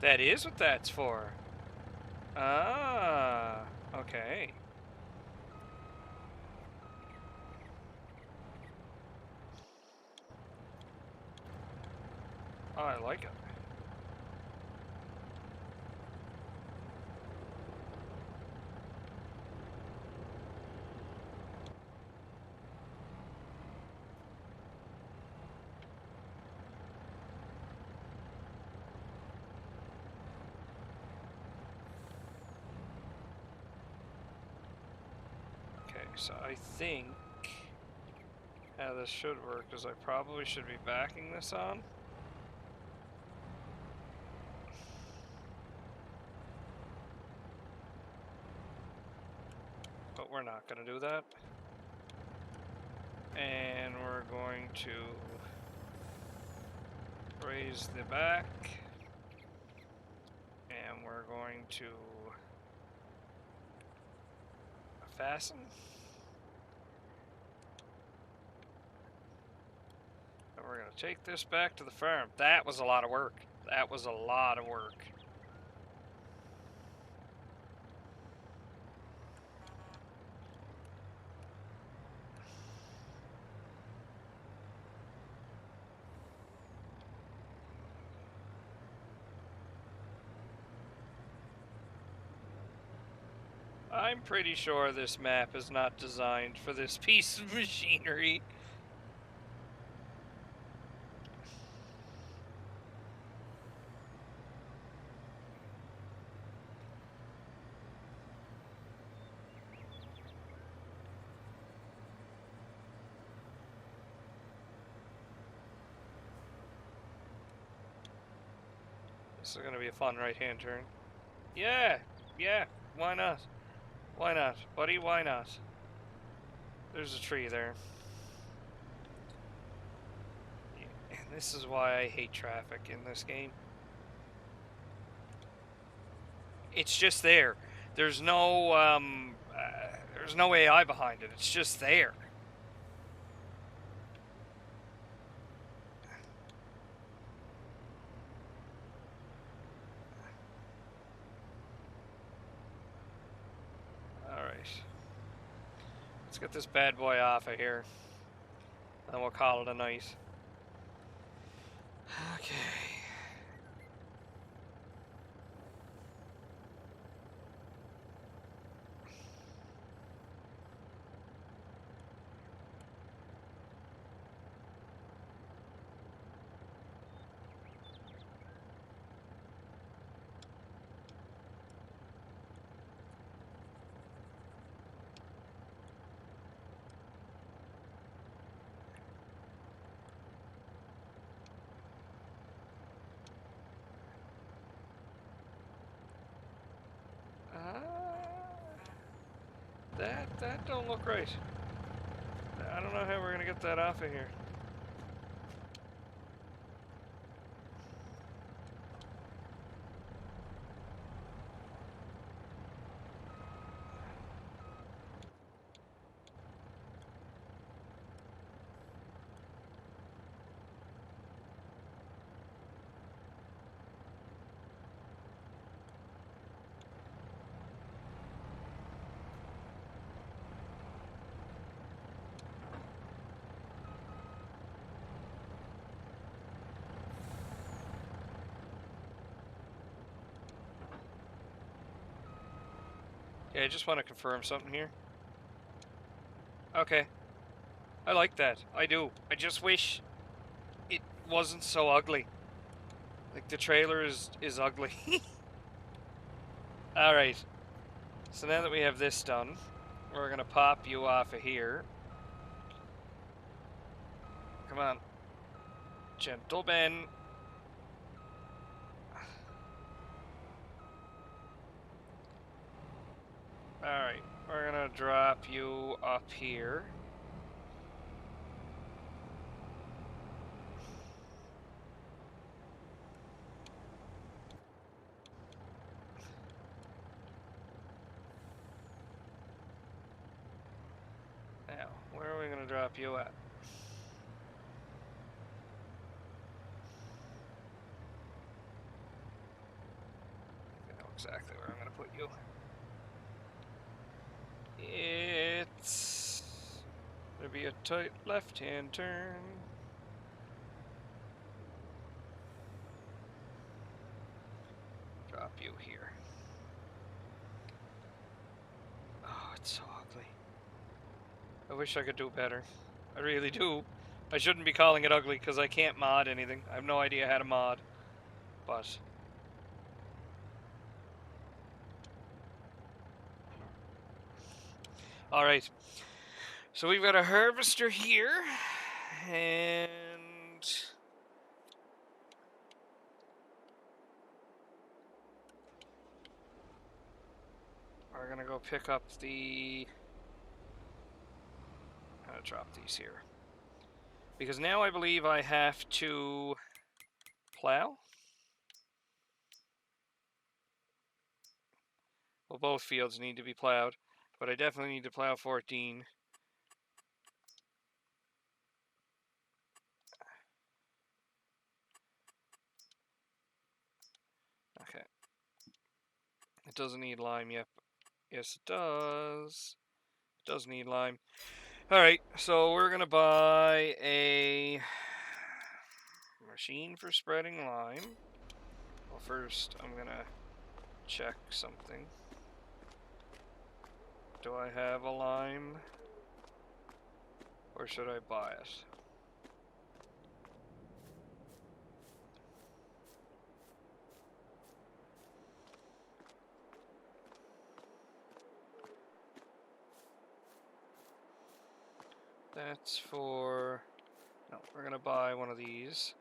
That is what that's for. Ah, okay. Oh, I like it. So I think how this should work is I probably should be backing this on. But we're not going to do that. And we're going to raise the back. And we're going to fasten. And we're going to take this back to the farm. That was a lot of work. That was a lot of work. I'm pretty sure this map is not designed for this piece of machinery. This is gonna be a fun right-hand turn. Yeah, yeah, why not? Why not, buddy, why not? There's a tree there. And this is why I hate traffic in this game. It's just there. There's no AI behind it. It's just there. Alright. Let's get this bad boy off of here. And we'll call it a night. Okay. That don't look right. I don't know how we're gonna get that off of here. Yeah, I just want to confirm something here. Okay. I like that. I do. I just wish it wasn't so ugly. Like, the trailer is ugly. Alright. So now that we have this done, we're going to pop you off of here. Come on. Gentlemen. Alright, we're gonna drop you up here. Now, where are we gonna drop you at? I know exactly where I'm gonna put you. It's gonna be a tight left-hand turn. Drop you here. Oh, it's so ugly. I wish I could do better. I really do. I shouldn't be calling it ugly because I can't mod anything. I have no idea how to mod. But alright. So we've got a harvester here, and we're gonna go pick up the... I'm gonna drop these here. Because now I believe I have to plow. Well, both fields need to be plowed, but I definitely need to plow 14. Okay. It doesn't need lime yet. Yes, it does. It does need lime. Alright, so we're gonna buy a machine for spreading lime. Well, first I'm gonna check something. Do I have a lime? Or should I buy it? That's for... No, we're gonna buy one of these.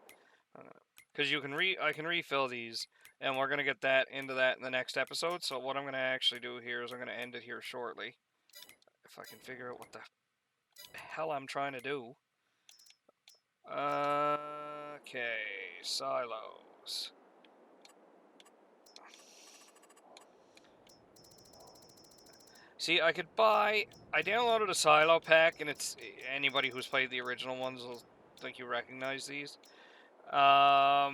Because I can refill these, And we're going to get that into that in the next episode. So what I'm going to actually do here is I'm going to end it here shortly. If I can figure out what the hell I'm trying to do. Okay, silos. See, I downloaded a silo pack, and it's anybody who's played the original ones will think you recognize these. I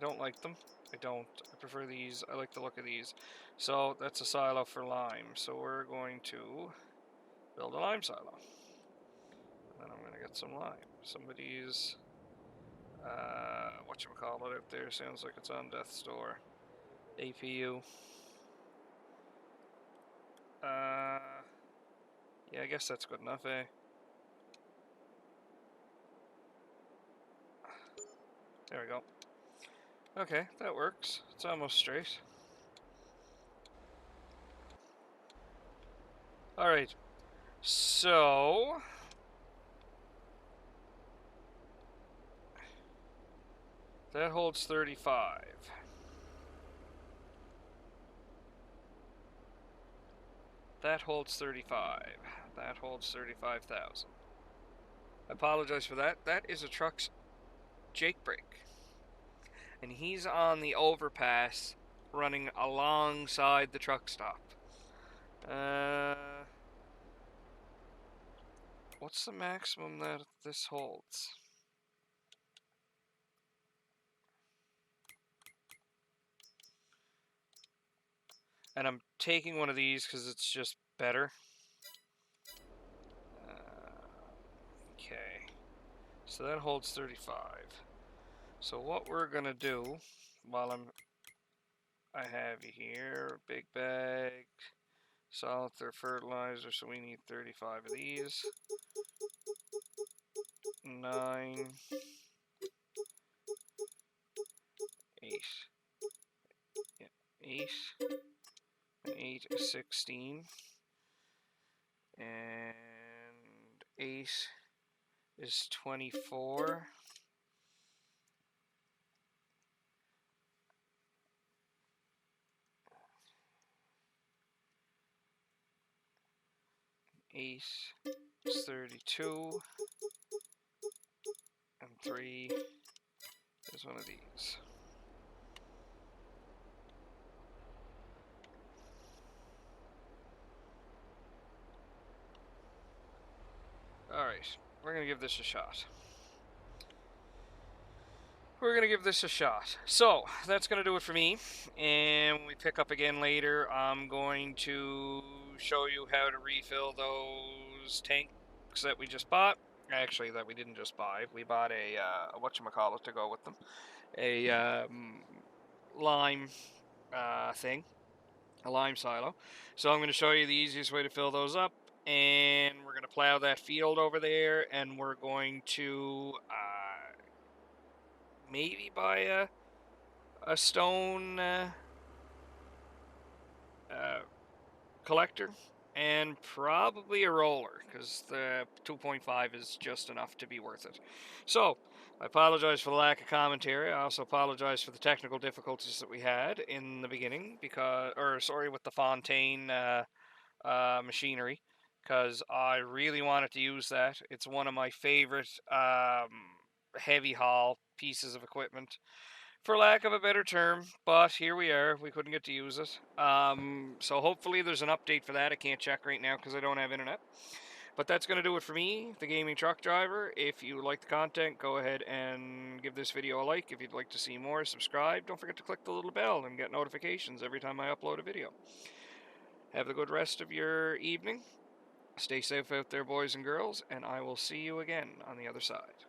don't like them. I don't. I prefer these. I like the look of these. So that's a silo for lime. So we're going to build a lime silo. And then I'm going to get some lime. Somebody's, whatchamacallit out there sounds like it's on death's door. APU. Yeah, I guess that's good enough, eh? There we go. Okay, that works. It's almost straight. Alright. So... that holds 35. That holds 35. That holds 35,000. I apologize for that. That is a truck's Jake brake. And he's on the overpass running alongside the truck stop. What's the maximum that this holds? And I'm taking one of these because it's just better. Okay. So that holds 35. So what we're going to do while I have you here, big bag, solid fertilizer, so we need 35 of these. 9, 8. Yeah, 8. 8 is 16. And 8 is 24. Eight is 32. And 3 is one of these. Alright, we're going to give this a shot. So, that's going to do it for me. And when we pick up again later, I'm going to show you how to refill those tanks that we just bought. Actually, that we didn't just buy. We bought a whatchamacallit to go with them. A lime thing. A lime silo. So I'm going to show you the easiest way to fill those up. And we're going to plow that field over there. And we're going to... maybe buy a stone collector and probably a roller because the 2.5 is just enough to be worth it. So I apologize for the lack of commentary. I also apologize for the technical difficulties that we had in the beginning with the Fontaine machinery, because I really wanted to use that. It's one of my favorite heavy haul pieces of equipment, for lack of a better term, but here we are. We couldn't get to use it. So hopefully there's an update for that. I can't check right now because I don't have internet. But that's going to do it for me, the Gaming Truck Driver. If you like the content, go ahead and give this video a like. If you'd like to see more, subscribe. Don't forget to click the little bell and get notifications every time I upload a video. Have a good rest of your evening. Stay safe out there, boys and girls, and I will see you again on the other side.